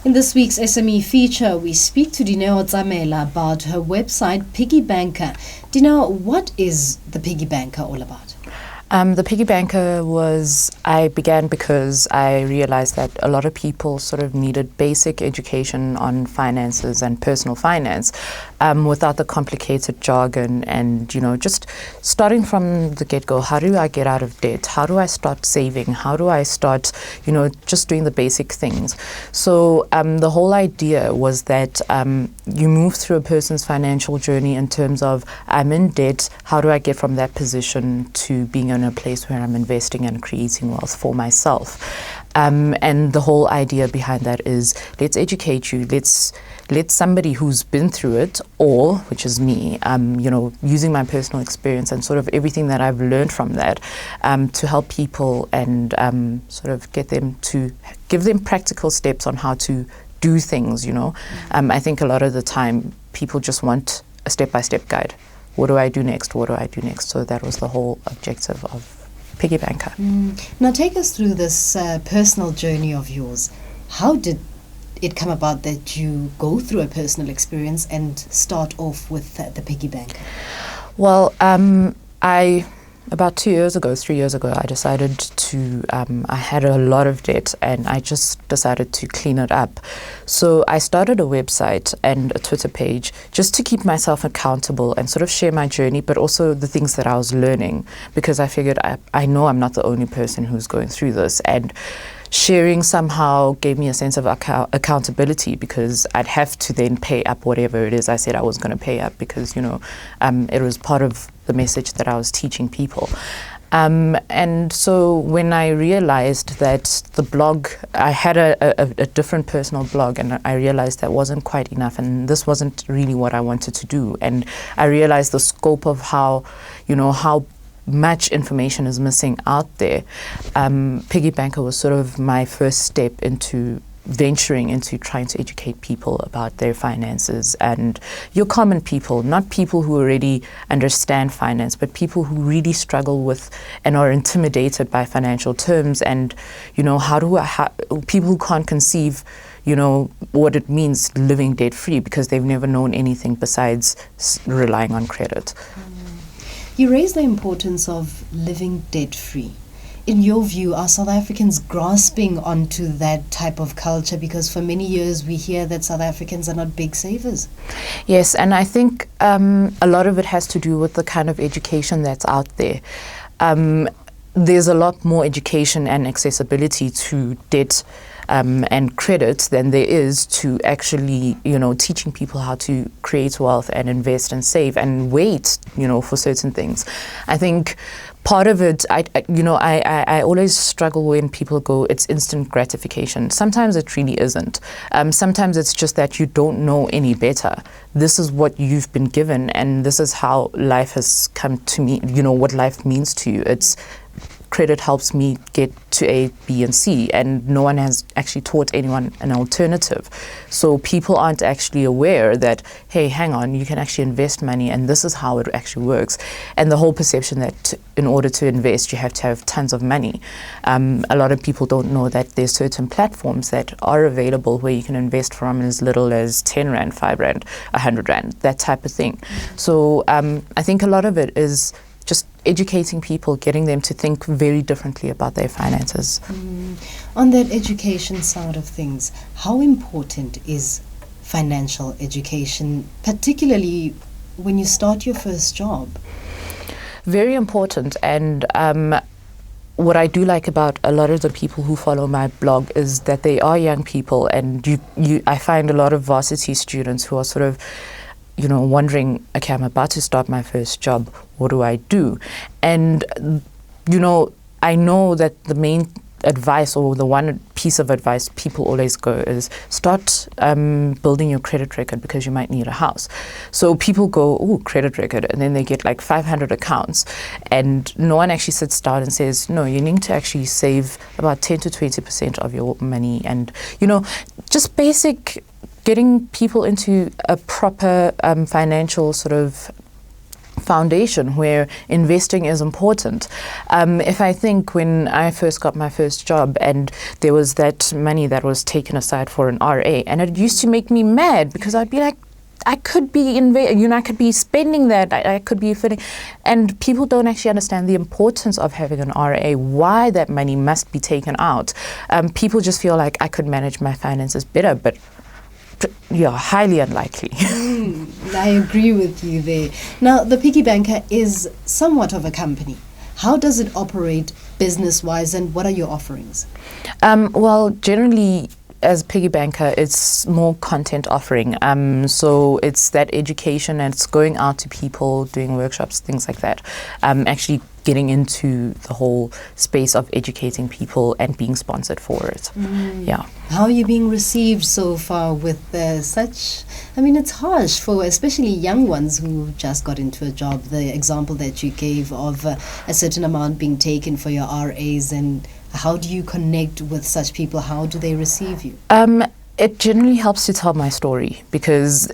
In this week's SME feature, we speak to Dineo Tsamela about her website, Piggy Banker. Dineo, what is the Piggy Banker all about? The Piggy Banker I began because I realized that a lot of people sort of needed basic education on finances and personal finance without the complicated jargon and, just starting from the get-go. How do I get out of debt? How do I start saving? How do I start, just doing the basic things? So the whole idea was that you move through a person's financial journey in terms of, I'm in debt, how do I get from that position to being in a place where I'm investing and creating wealth for myself. And the whole idea behind that is, let's educate you, let somebody who's been through it, or, which is me, using my personal experience and sort of everything that I've learned from that, to help people and sort of give them practical steps on how to do things, I think a lot of the time people just want a step-by-step guide. What do I do next? What do I do next? So that was the whole objective of Piggy Banker. Now take us through this personal journey of yours. How did it come about that you go through a personal experience and start off with the Piggy Banker? Well, about 3 years ago, I decided to, I had a lot of debt and I just decided to clean it up. So I started a website and a Twitter page just to keep myself accountable and sort of share my journey, but also the things that I was learning, because I figured I know I'm not the only person who's going through this, and sharing somehow gave me a sense of accountability, because I'd have to then pay up whatever it is I said I was going to pay up, because, it was part of the message that I was teaching people. And so when I realized that the blog, I had a different personal blog, and I realized that wasn't quite enough, and this wasn't really what I wanted to do. And I realized the scope of how much information is missing out there. Piggy Banker was sort of my first step into venturing into trying to educate people about their finances, and your common people, not people who already understand finance, but people who really struggle with and are intimidated by financial terms, and people who can't conceive what it means living debt free, because they've never known anything besides relying on credit. You raised the importance of living debt-free. In your view, are South Africans grasping onto that type of culture? Because for many years we hear that South Africans are not big savers. Yes, and I think a lot of it has to do with the kind of education that's out there. There's a lot more education and accessibility to debt and credit than there is to actually, teaching people how to create wealth and invest and save and wait, for certain things. I think part of it, I always struggle when people go, it's instant gratification. Sometimes it really isn't. Sometimes it's just that you don't know any better. This is what you've been given, and this is how life has come to me, what life means to you. Credit helps me get to A, B, and C, and no one has actually taught anyone an alternative. So people aren't actually aware that, hey, hang on, you can actually invest money, and this is how it actually works. And the whole perception that in order to invest, you have to have tons of money. A lot of people don't know that there's certain platforms that are available where you can invest from as little as 10 Rand, 5 Rand, 100 Rand, that type of thing. So I think a lot of it is just educating people, getting them to think very differently about their finances. On that education side of things, how important is financial education, particularly when you start your first job? Very important. And what I do like about a lot of the people who follow my blog is that they are young people, and I find a lot of varsity students who are sort of wondering, okay, I'm about to start my first job. What do I do? And, I know that the main advice, or the one piece of advice people always go, is start building your credit record, because you might need a house. So people go, oh, credit record, and then they get like 500 accounts, and no one actually sits down and says, no, you need to actually save about 10 to 20% of your money, and just basic, getting people into a proper financial sort of foundation where investing is important. If I think when I first got my first job and there was that money that was taken aside for an RA, and it used to make me mad because I'd be like, I could be I could be spending that. I could be fitting, and people don't actually understand the importance of having an RA. Why that money must be taken out. People just feel like I could manage my finances better, but yeah, highly unlikely. I agree with you there. Now, the Piggy Banker is somewhat of a company. How does it operate business-wise, and what are your offerings? Well, generally, as Piggy Banker, it's more content offering. So it's that education, and it's going out to people, doing workshops, things like that. Actually getting into the whole space of educating people and being sponsored for it. Yeah. How are you being received so far with such, I mean, it's harsh for especially young ones who just got into a job. The example that you gave of a certain amount being taken for your RAs, and how do you connect with such people? How do they receive you? It generally helps to tell my story, because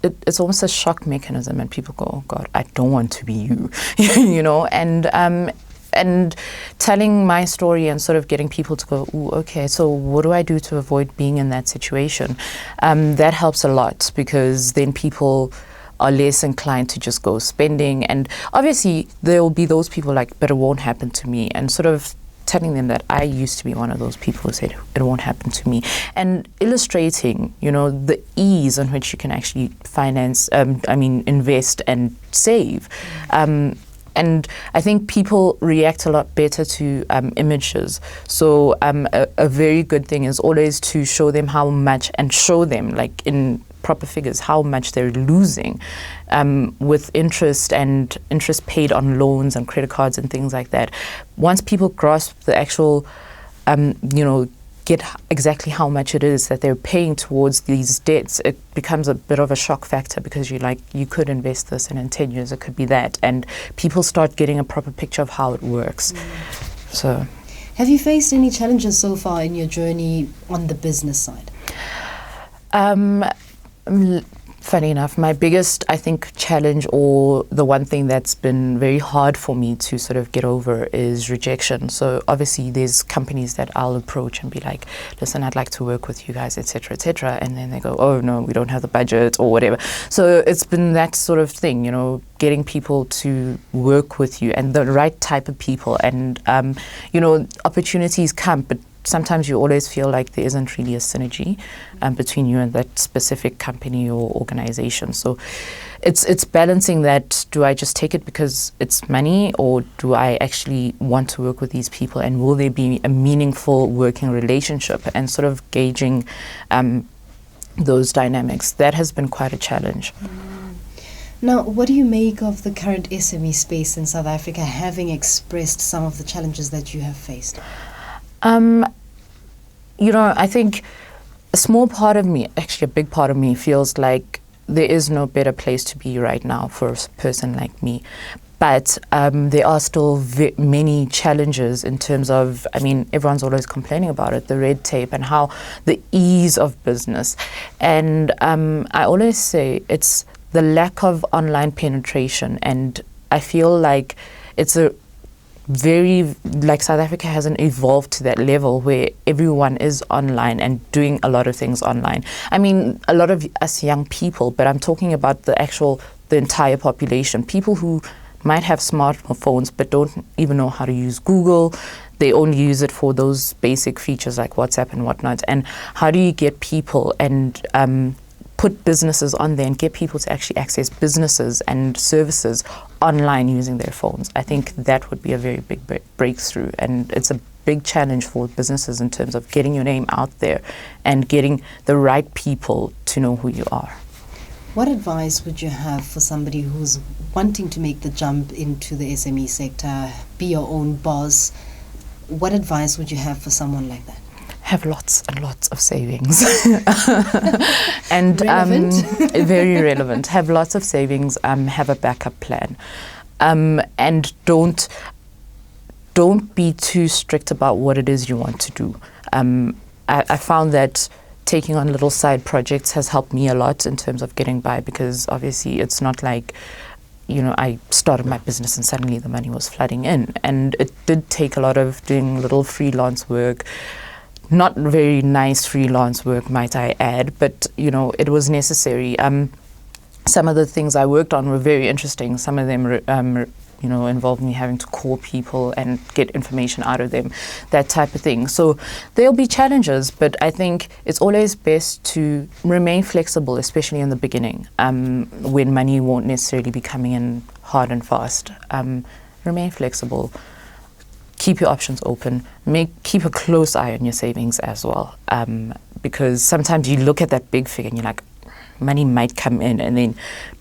it's almost a shock mechanism, and people go, oh God, I don't want to be you, you know, and telling my story and sort of getting people to go, ooh, okay, so what do I do to avoid being in that situation? That helps a lot, because then people are less inclined to just go spending. And obviously there will be those people like, but it won't happen to me, and sort of telling them that I used to be one of those people who said it won't happen to me, and illustrating, you know, the ease on which you can actually finance, invest and save. And I think people react a lot better to images. So a very good thing is always to show them how much, and show them like in proper figures how much they're losing with interest and interest paid on loans and credit cards and things like that. Once people grasp the actual, get exactly how much it is that they're paying towards these debts, it becomes a bit of a shock factor, because you're like, you could invest this, and in 10 years it could be that. And people start getting a proper picture of how it works. So, have you faced any challenges so far in your journey on the business side? Funny enough, my biggest, I think, challenge, or the one thing that's been very hard for me to sort of get over, is rejection. So obviously there's companies that I'll approach and be like, listen, I'd like to work with you guys, etc., etc. And then they go, oh no, we don't have the budget or whatever. So it's been that sort of thing, you know, getting people to work with you, and the right type of people. And, opportunities come, but sometimes you always feel like there isn't really a synergy between you and that specific company or organization. So it's balancing that. Do I just take it because it's money, or do I actually want to work with these people, and will there be a meaningful working relationship, and sort of gauging those dynamics. That has been quite a challenge. Now, what do you make of the current SME space in South Africa, having expressed some of the challenges that you have faced? I think a small part of me, actually a big part of me, feels like there is no better place to be right now for a person like me. But there are still many challenges in terms of, everyone's always complaining about it, the red tape and how the ease of business. And I always say it's the lack of online penetration. And I feel like it's South Africa hasn't evolved to that level where everyone is online and doing a lot of things online. A lot of us young people, but I'm talking about the entire population, people who might have smartphones but don't even know how to use Google. They only use it for those basic features like WhatsApp and whatnot. And how do you get people and put businesses on there and get people to actually access businesses and services online using their phones? I think that would be a very big breakthrough, and it's a big challenge for businesses in terms of getting your name out there and getting the right people to know who you are. What advice would you have for somebody who's wanting to make the jump into the SME sector, be your own boss? What advice would you have for someone like that? Have lots and lots of savings. And relevant? Very relevant. Have lots of savings, have a backup plan. And don't be too strict about what it is you want to do. I found that taking on little side projects has helped me a lot in terms of getting by, because obviously it's not like I started my business and suddenly the money was flooding in. And it did take a lot of doing little freelance work, not very nice freelance work, might I add, but, it was necessary. Some of the things I worked on were very interesting. Some of them involved me having to call people and get information out of them, that type of thing. So there'll be challenges, but I think it's always best to remain flexible, especially in the beginning, when money won't necessarily be coming in hard and fast. Remain flexible. Keep your options open. Keep a close eye on your savings as well, because sometimes you look at that big figure and you're like, money might come in, and then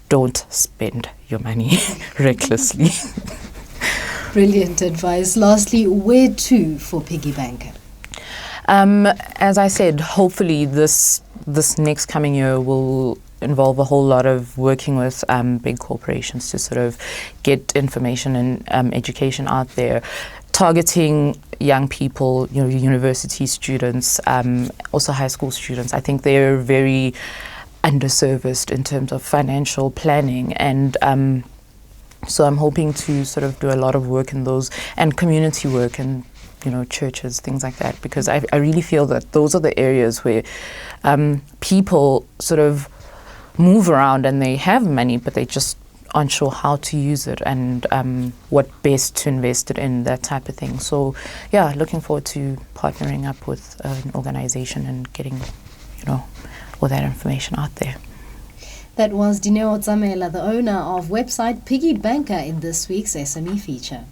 don't spend your money recklessly. Brilliant advice. Lastly, where to for Piggy Bank? As I said, hopefully this next coming year will involve a whole lot of working with big corporations to sort of get information and education out there, targeting young people, university students, also high school students. I think they're very underserviced in terms of financial planning, and so I'm hoping to sort of do a lot of work in those, and community work and churches, things like that, because I really feel that those are the areas where people sort of move around and they have money, but they just aren't sure how to use it and what best to invest it in, that type of thing. So yeah, looking forward to partnering up with an organization and getting all that information out there. That was Dineo Tsamela, the owner of website Piggy Banker, in this week's SME feature.